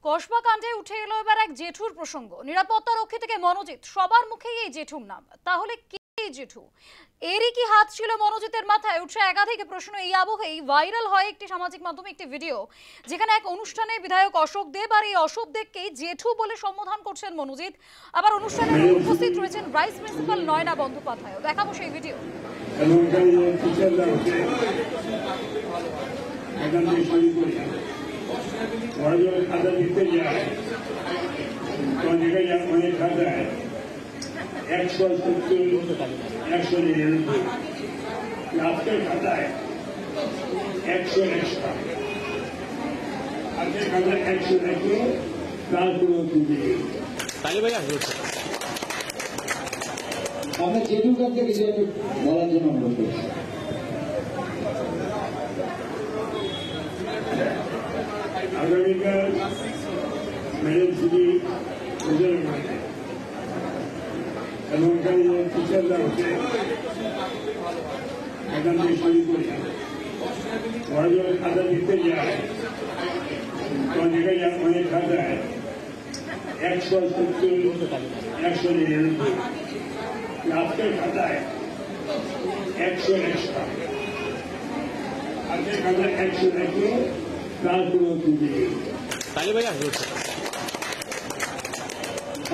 কসবা কাণ্ডে উঠে এলো এবার এক জেঠুর প্রসঙ্গ। নিরাপত্তা রক্ষী থেকে মনোজিৎ, সবার মুখেই এই জেঠুর নাম। তাহলে কে এই জেঠু? এরই কি হাত ছিল মনোজিতের মাথায়? উঠছে একাধিক প্রশ্ন। এই আবহেই ভাইরাল হয় একটি সামাজিক মাধ্যমে একটি ভিডিও, যেখানে এক অনুষ্ঠানে বিধায়ক অশোক দেব আর এই অশোক দেবকেই জেঠু বলে সম্বোধন করছেন মনোজিৎ। আবার অনুষ্ঠানে উপস্থিত রয়েছেন ভাইস প্রিন্সিপাল নয়না বন্দ্যোপাধ্যায়। দেখাবো সেই ভিডিও। খাতা দিতে যায় অনেক খাতায় 170, 199, আজকের খাতায় 100 extra, আজকের খাতায় 100 রেখে তারপরে আমরা যেটুকু কাছে কিছু একটু বলার জন্য অনুরোধ করছি। আগামীকাল মেডেল সিটি এমনকার টিচাররা হচ্ছে এখান থেকে শুরু করে ওরা যখন খাতা দিতে যায় তখন দেখা যায় অনেক খাতায় 170, 199, আজকের খাতায় 100 extra, আজকের খাতায় 100 রেখে তারপরে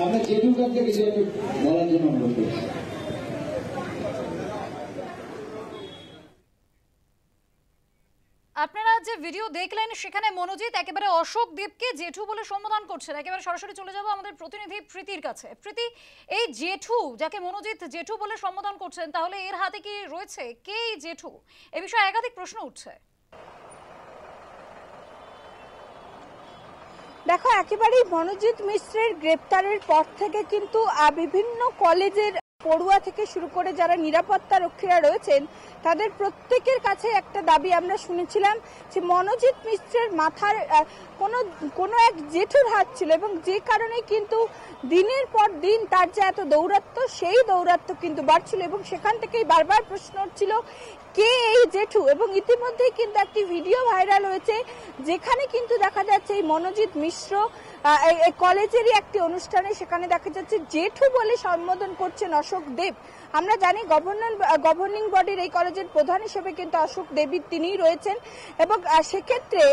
আমরা যেটুকু কাছে কিছু একটু বলার জন্য অনুরোধ করছি। আপনারা যে ভিডিও দেখলেন সেখানে মনোজিৎ একেবারে অশোক দেবকে জেঠু বলে সম্বোধন করছেন। একেবারে সরাসরি চলে যাব আমাদের প্রতিনিধি প্রীতির কাছে। প্রীতি, এই জেঠু যাকে মনোজিৎ জেঠু বলে সম্বোধন করছেন, তাহলে এর হাতে কি রয়েছে? কে এই জেঠু? এ বিষয়ে একাধিক প্রশ্ন উঠছে। দেখো, একেবারেই মনোজিৎ মিশ্রের গ্রেপ্তারের পর থেকে কিন্তু বিভিন্ন কলেজের পড়ুয়া থেকে শুরু করে যারা নিরাপত্তা রক্ষীরা রয়েছেন তাদের প্রত্যেকের কাছে একটা দাবি আমরা শুনেছিলাম যে মনোজিৎ মিশ্রের মাথার কোনো এক জেঠুর হাত ছিল, এবং যে কারণে কিন্তু দিনের পর দিন তার যে এত দৌরাত্ম্য, সেই দৌরাত্ম্য কিন্তু বাড়ছিল, এবং সেখান থেকেই বারবার প্রশ্ন উঠছিল কে এই জেঠু। এবং ইতিমধ্যেই কিন্তু একটি ভিডিও ভাইরাল হয়েছে যেখানে কিন্তু দেখা যাচ্ছে এই মনোজিৎ মিশ্র কলেজেরই একটি অনুষ্ঠানে, সেখানে দেখা যাচ্ছে জেঠু বলে সম্বোধন করছেন অশোক দেব। আমরা জানি গভর্নিং বডির এই কলেজের প্রধান হিসেবে কিন্তু অশোক দেবী তিনিই রয়েছেন, এবং সেক্ষেত্রে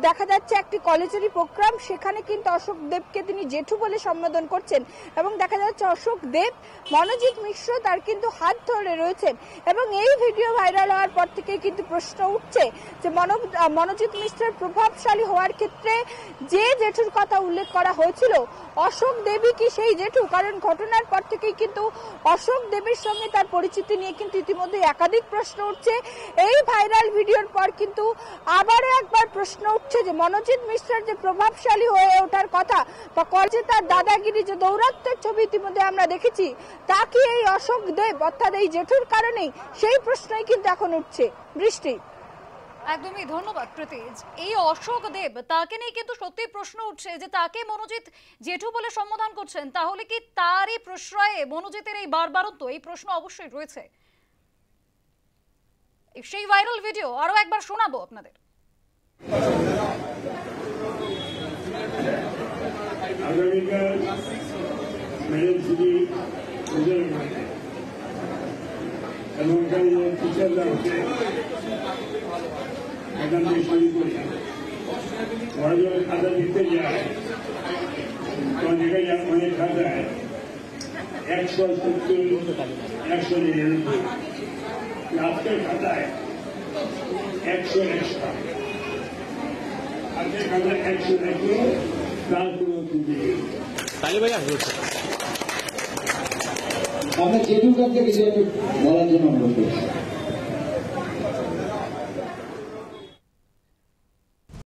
দেখা যাচ্ছে একটি কলেজেরই প্রোগ্রাম, সেখানে কিন্তু অশোক দেবকে তিনি জেঠু বলে সম্বোধন করছেন, এবং দেখা যাচ্ছে অশোক দেব মনোজিৎ মিশ্র তার কিন্তু হাত ধরে রয়েছেন। এবং এই ভিডিও ভাইরাল হওয়ার পর থেকে কিন্তু প্রশ্ন উঠছে যে মনোজিৎ মিশ্রের প্রভাবশালী হওয়ার ক্ষেত্রে যে জেঠুর কথা উল্লেখ করা হয়েছিল, অশোক দেবী কি সেই জেঠু? কারণ ঘটনার পর থেকেই কিন্তু অশোক দেবের সঙ্গে তার পরিচিতি নিয়ে কিন্তু ইতিমধ্যে একাধিক প্রশ্ন উঠছে। এই ভাইরাল ভিডিওর পর কিন্তু আবারও একবার প্রশ্ন উঠছে যে মনোজিৎ মিশ্রের যে প্রভাবশালী হয়ে ওঠার কথা বা কলেজে তার দাদাগিরি, যে দৌরাত্ম্যের ছবি ইতিমধ্যে আমরা দেখেছি, তা কি এই অশোক দেব অর্থাৎ এই জেঠুর কারণেই? সেই প্রশ্নই কিন্তু এখন উঠছে। বৃষ্টি, একদমই ধন্যবাদ প্রীতি। এই অশোক দেব, তাকে নিয়ে কিন্তু সত্যি প্রশ্ন উঠছে যে তাকে মনোজিৎ জেঠু বলে সম্বোধন করছেন, তাহলে কি তারই প্রশ্রয়ে মনোজিতের এই বারবারত্ব? এই প্রশ্ন অবশ্যই রয়েছে। সেই ভাইরাল ভিডিও আরো একবার শোনাবো আপনাদের। আগামীকাল মেডেল সিটি এমনকার টিচাররা হচ্ছে এখান থেকে শুরু করে ওরা যখন খাতা দিতে যায় তখন দেখা যায় অনেক খাতায় 170, 199, আজকের খাতায় 100 extra, আজকের খাতায় 100 রেখে তারপরে আমরা যেটুকু কাছে কিছু একটু বলার জন্য অনুরোধ করছি।